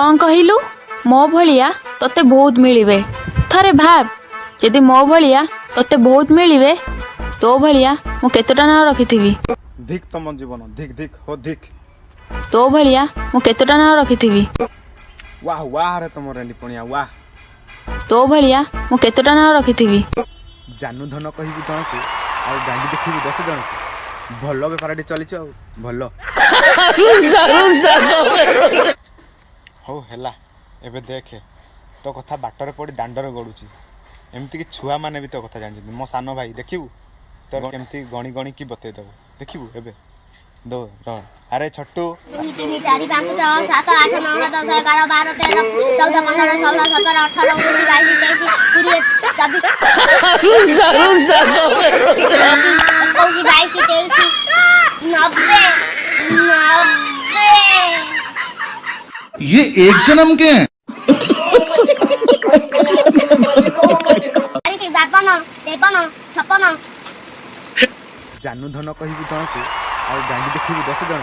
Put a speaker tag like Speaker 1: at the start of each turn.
Speaker 1: कौन कहिलु मो भलिया तोते बहुत मिलिबे। थरे भाव यदि मो भलिया तोते बहुत मिलिबे तो भलिया मु केतटा नाव रखिथिबी।
Speaker 2: धिक तम जीवन धिक धिक हो धिक।
Speaker 1: तो भलिया मु केतटा नाव रखिथिबी।
Speaker 2: वाह वाह रे तुम रेलिपणिया वाह।
Speaker 1: तो भलिया मु केतटा नाव रखिथिबी।
Speaker 2: जानू धन कहबी जनकु आ गांडी देखिबी 10 जन भलो बेपारटी चलिछ आ भलो हो हेला एबे देखे तो कथा बाटरे पड़ी दांडरे गडुची एमती कि छुआ माने भी तो कथा जानि मो सानो भाई देखिबू तो केमती गणी गणी की बते दबो देखिबू एबे दो रह अरे छट्टू
Speaker 3: 2 3 4 5 6 7 8 9 10 11 12 13 14 15 16 17 18 19 20 21
Speaker 4: ये एक जन्म के हैं।
Speaker 2: जानू धन कहबी जनकु आ गांडी देखिबी 10 जन